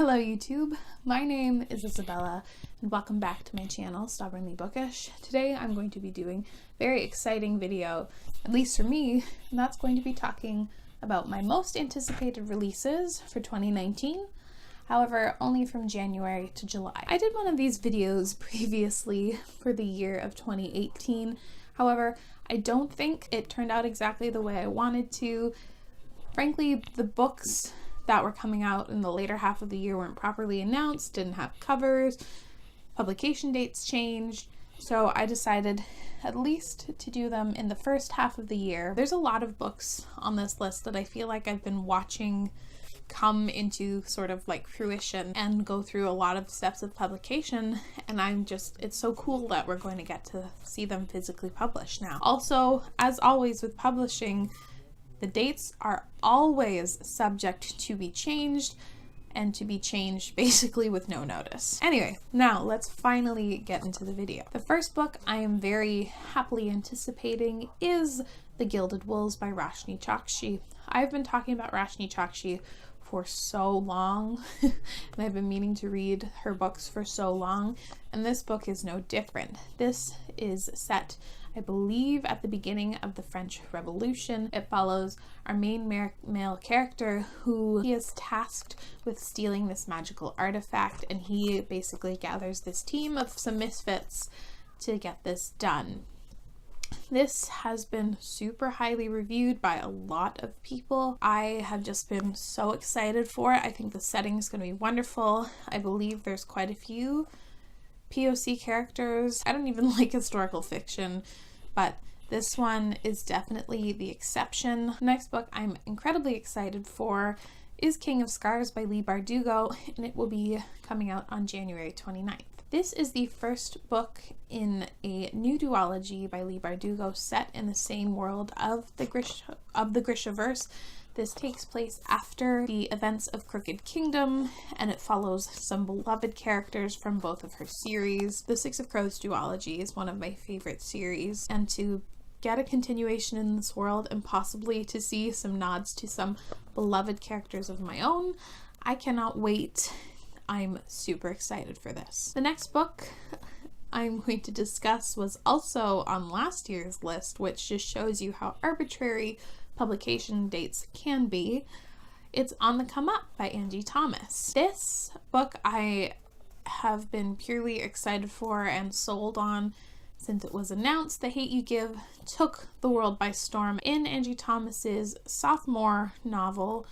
Hello YouTube, my name is Isabella and welcome back to my channel, Stubbornly Bookish. Today I'm going to be doing a very exciting video, at least for me, and that's going to be talking about my most anticipated releases for 2019, however only from January to July. I did one of these videos previously for the year of 2018, however I don't think it turned out exactly the way I wanted to. Frankly, the books that were coming out in the later half of the year weren't properly announced, didn't have covers, publication dates changed, so I decided at least to do them in the first half of the year. There's a lot of books on this list that I feel like I've been watching come into sort of like fruition and go through a lot of steps of publication, and it's so cool that we're going to get to see them physically published now. Also, as always with publishing, the dates are always subject to be changed, and to be changed basically with no notice. Anyway, now let's finally get into the video. The first book I am very happily anticipating is The Gilded Wolves by Roshani Chokshi. I've been talking about Roshani Chokshi for so long, and I've been meaning to read her books for so long, and this book is no different. This is set, I believe, at the beginning of the French Revolution. It follows our main male character, who he is tasked with stealing this magical artifact, and he basically gathers this team of some misfits to get this done. This has been super highly reviewed by a lot of people. I have just been so excited for it. I think the setting is going to be wonderful. I believe there's quite a few POC characters. I don't even like historical fiction, but this one is definitely the exception. The next book I'm incredibly excited for is King of Scars by Leigh Bardugo, and it will be coming out on January 29th. This is the first book in a new duology by Leigh Bardugo set in the same world of the Grishaverse. This takes place after the events of Crooked Kingdom, and it follows some beloved characters from both of her series. The Six of Crows duology is one of my favorite series, and to get a continuation in this world and possibly to see some nods to some beloved characters of my own, I cannot wait. I'm super excited for this. The next book I'm going to discuss was also on last year's list, which just shows you how arbitrary publication dates can be. It's On the Come Up by Angie Thomas. This book I have been purely excited for and sold on since it was announced. The Hate U Give took the world by storm. In Angie Thomas's sophomore novel,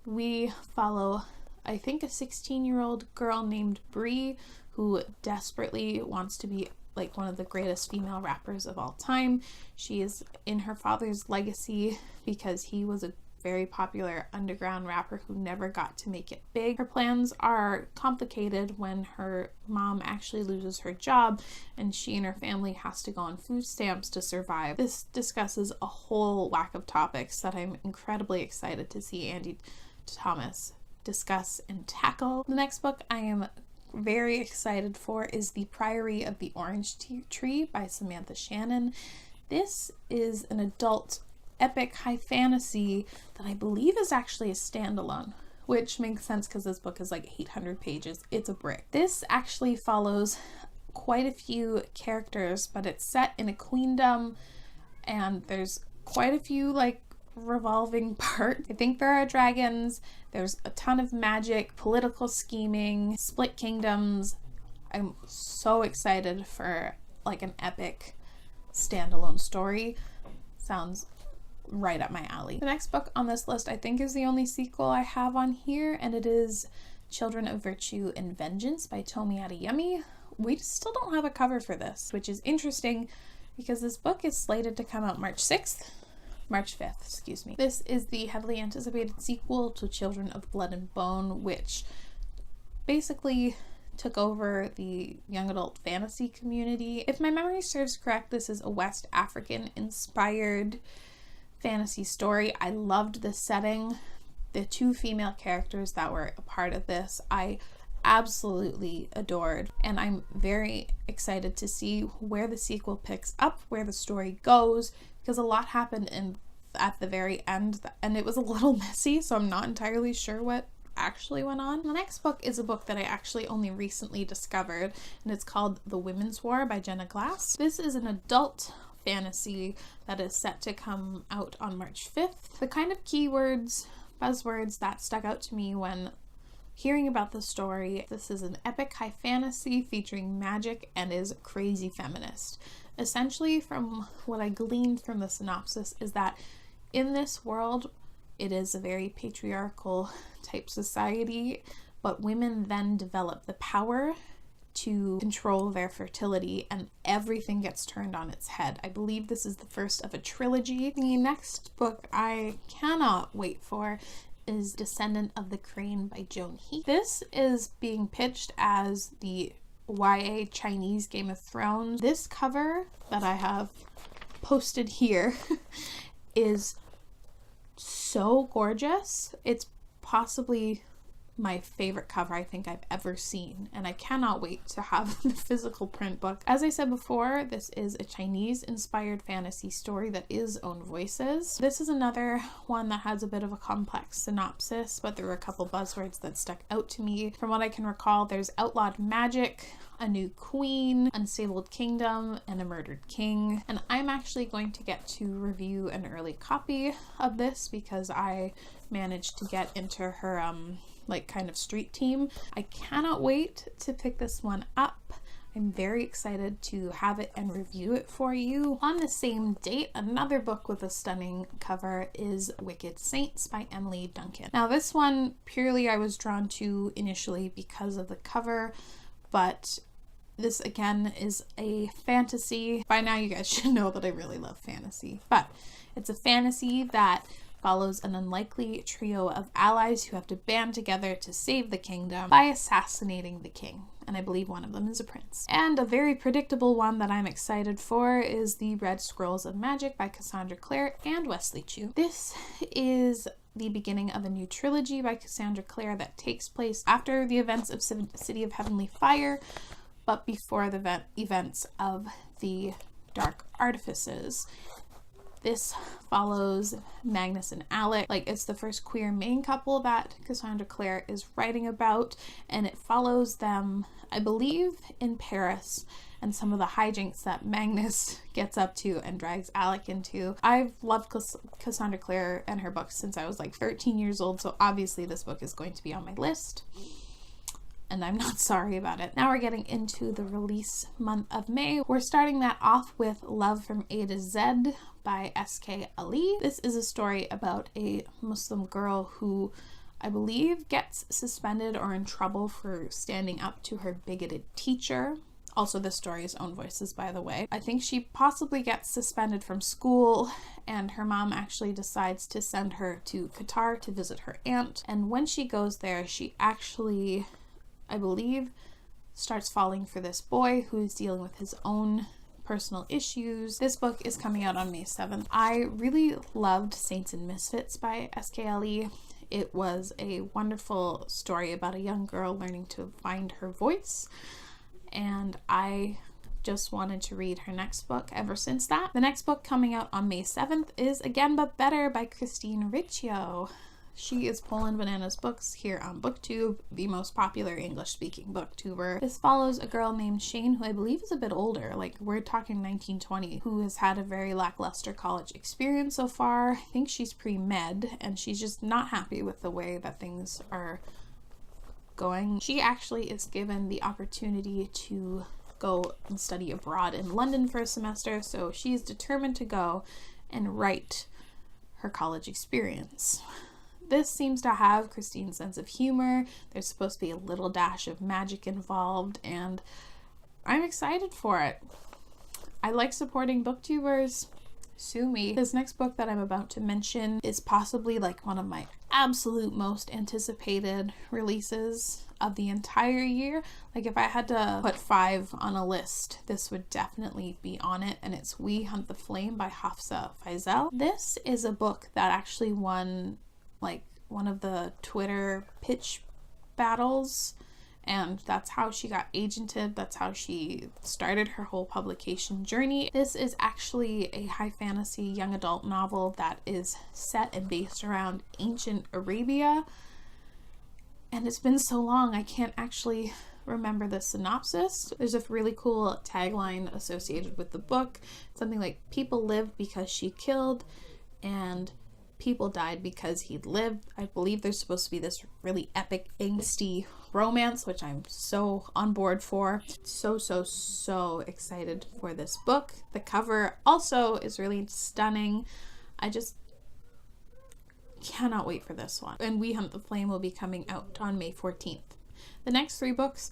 we follow, I think, a 16-year-old girl named Bree who desperately wants to be like one of the greatest female rappers of all time. She is in her father's legacy because he was a very popular underground rapper who never got to make it big. Her plans are complicated when her mom actually loses her job and she and her family has to go on food stamps to survive. This discusses a whole whack of topics that I'm incredibly excited to see Angie Thomas discuss and tackle. The next book I am very excited for is The Priory of the Orange Tree by Samantha Shannon. This is an adult epic high fantasy that I believe is actually a standalone, which makes sense because this book is like 800 pages. It's a brick. This actually follows quite a few characters, but it's set in a queendom and there's quite a few like revolving parts. I think there are dragons, there's a ton of magic, political scheming, split kingdoms. I'm so excited for like an epic standalone story. Sounds right up my alley. The next book on this list I think is the only sequel I have on here, and it is Children of Virtue and Vengeance by Tomi Adeyemi. We still don't have a cover for this, which is interesting because this book is slated to come out March 5th, excuse me. This is the heavily anticipated sequel to Children of Blood and Bone, which basically took over the young adult fantasy community. If my memory serves correct, this is a West African inspired fantasy story. I loved the setting. The two female characters that were a part of this, I absolutely adored, and I'm very excited to see where the sequel picks up, where the story goes, because a lot happened at the very end and it was a little messy, so I'm not entirely sure what actually went on. The next book is a book that I actually only recently discovered, and it's called The Women's War by Jenna Glass. This is an adult fantasy that is set to come out on March 5th. The kind of keywords, buzzwords that stuck out to me when hearing about the story: this is an epic high fantasy featuring magic and is crazy feminist. Essentially, from what I gleaned from the synopsis, is that in this world, it is a very patriarchal type society, but women then develop the power to control their fertility and everything gets turned on its head. I believe this is the first of a trilogy. The next book I cannot wait for is Descendant of the Crane by Joan Heath. This is being pitched as the YA Chinese Game of Thrones. This cover that I have posted here is so gorgeous. It's possibly my favorite cover I think I've ever seen, and I cannot wait to have the physical print book. As I said before, this is a Chinese inspired fantasy story that is Own Voices. This is another one that has a bit of a complex synopsis, but there were a couple buzzwords that stuck out to me. From what I can recall, there's outlawed magic, a new queen, unstable kingdom, and a murdered king. And I'm actually going to get to review an early copy of this because I managed to get into her like kind of street team. I cannot wait to pick this one up. I'm very excited to have it and review it for you. On the same date, another book with a stunning cover is Wicked Saints by Emily Duncan. Now this one purely I was drawn to initially because of the cover, but this again is a fantasy. By now you guys should know that I really love fantasy, but it's a fantasy that follows an unlikely trio of allies who have to band together to save the kingdom by assassinating the king. And I believe one of them is a prince. And a very predictable one that I'm excited for is The Red Scrolls of Magic by Cassandra Clare and Wesley Chu. This is the beginning of a new trilogy by Cassandra Clare that takes place after the events of City of Heavenly Fire, but before the events of the Dark Artifices. This follows Magnus and Alec. Like, it's the first queer main couple that Cassandra Clare is writing about, and it follows them, I believe, in Paris and some of the hijinks that Magnus gets up to and drags Alec into. I've loved Cassandra Clare and her books since I was like 13 years old, so obviously this book is going to be on my list, and I'm not sorry about it. Now we're getting into the release month of May. We're starting that off with Love from A to Z by S.K. Ali. This is a story about a Muslim girl who I believe gets suspended or in trouble for standing up to her bigoted teacher. Also, this story is Own Voices, by the way. I think she possibly gets suspended from school, and her mom actually decides to send her to Qatar to visit her aunt. And when she goes there, she actually, I believe, starts falling for this boy who's dealing with his own personal issues. This book is coming out on May 7th. I really loved Saints and Misfits by S.K. Ali. It was a wonderful story about a young girl learning to find her voice, and I just wanted to read her next book ever since that. The next book coming out on May 7th is Again But Better by Christine Riccio. She is Poland Bananas Books here on BookTube, the most popular English-speaking booktuber. This follows a girl named Shane, who I believe is a bit older, like we're talking 1920, who has had a very lackluster college experience so far. I think she's pre-med, and she's just not happy with the way that things are going. She actually is given the opportunity to go and study abroad in London for a semester, so she is determined to go and write her college experience. This seems to have Christine's sense of humor. There's supposed to be a little dash of magic involved, and I'm excited for it. I like supporting booktubers. Sue me. This next book that I'm about to mention is possibly like one of my absolute most anticipated releases of the entire year. Like, if I had to put 5 on a list, this would definitely be on it, and it's We Hunt the Flame by Hafsa Faizal. This is a book that actually won like one of the Twitter pitch battles, and that's how she got agented. That's how she started her whole publication journey. This is actually a high fantasy young adult novel that is set and based around ancient Arabia, And it's been so long, I can't actually remember the synopsis. There's a really cool tagline associated with the book. Something like, people lived because she killed, and people died because he lived. I believe there's supposed to be this really epic, angsty romance, which I'm so on board for. So excited for this book. The cover also is really stunning. I just cannot wait for this one. And We Hunt the Flame will be coming out on May 14th. The next 3 books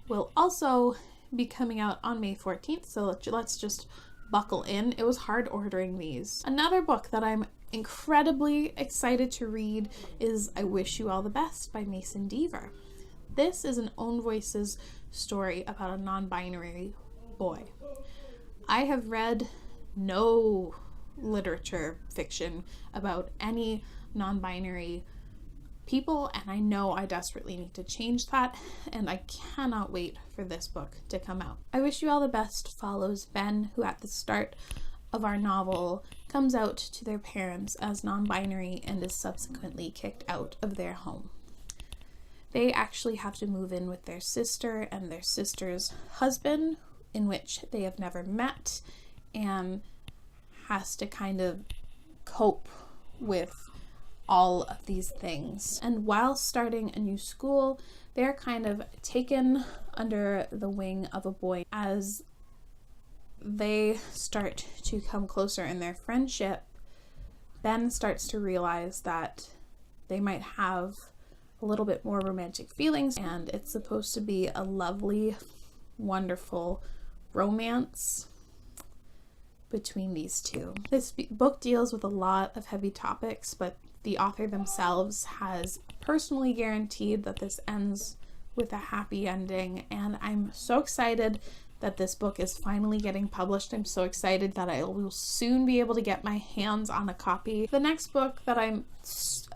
will also be coming out on May 14th, so let's just buckle in. It was hard ordering these. Another book that I'm incredibly excited to read is I Wish You All the Best by Mason Deaver. This is an Own Voices story about a non-binary boy. I have read no literature fiction about any non-binary people, and I know I desperately need to change that, and I cannot wait for this book to come out. I Wish You All the Best follows Ben, who at the start of our novel comes out to their parents as non-binary and is subsequently kicked out of their home. They actually have to move in with their sister and their sister's husband, in which they have never met, and has to kind of cope with all of these things. And while starting a new school, they're kind of taken under the wing of a boy. As they start to come closer in their friendship, Ben starts to realize that they might have a little bit more romantic feelings, and it's supposed to be a lovely, wonderful romance between these two. This book deals with a lot of heavy topics, but the author themselves has personally guaranteed that this ends with a happy ending, and I'm so excited that this book is finally getting published. I'm so excited that I will soon be able to get my hands on a copy. The next book that I'm,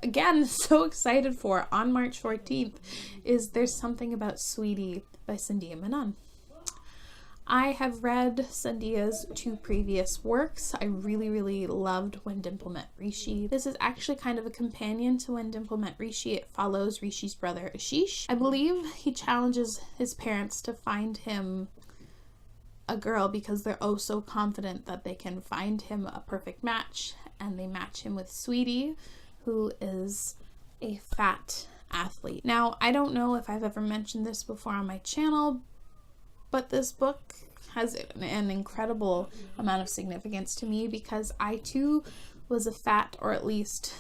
again, so excited for on March 14th is There's Something About Sweetie by Sandhya Menon. I have read Sandhya's 2 previous works. I really loved When Dimple Met Rishi. This is actually kind of a companion to When Dimple Met Rishi. It follows Rishi's brother Ashish. I believe he challenges his parents to find him a girl because they're oh so confident that they can find him a perfect match, and they match him with Sweetie, who is a fat athlete. Now, I don't know if I've ever mentioned this before on my channel, but this book has an incredible amount of significance to me because I too was a fat, or at least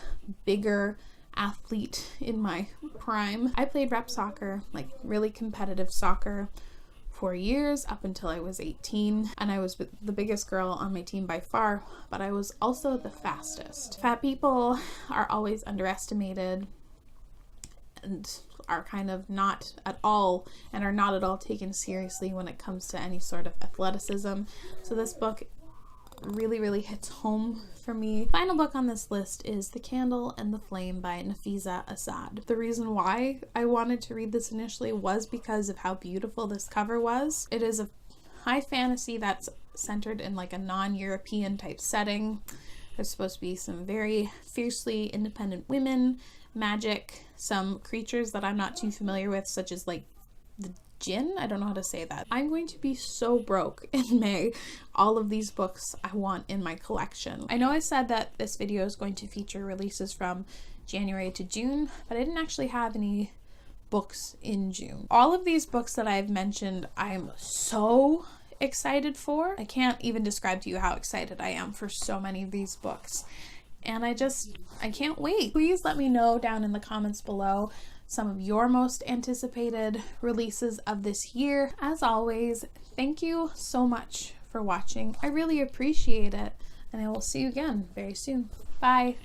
bigger, athlete in my prime. I played rep soccer, like really competitive soccer, for years up until I was 18, and I was the biggest girl on my team by far, but I was also the fastest. Fat people are always underestimated and are kind of not at all taken seriously when it comes to any sort of athleticism. So this book really hits home for me. Final book on this list is The Candle and the Flame by Nafisa Assad. The reason why I wanted to read this initially was because of how beautiful this cover was. It is a high fantasy that's centered in like a non-European type setting. There's supposed to be some very fiercely independent women, magic, some creatures that I'm not too familiar with, such as like the Jinn. I don't know how to say that. I'm going to be so broke in May. All of these books I want in my collection. I know I said that this video is going to feature releases from January to June, but I didn't actually have any books in June. All of these books that I've mentioned, I'm so excited for. I can't even describe to you how excited I am for so many of these books. And I can't wait. Please let me know down in the comments below some of your most anticipated releases of this year. As always, thank you so much for watching. I really appreciate it, and I will see you again very soon. Bye.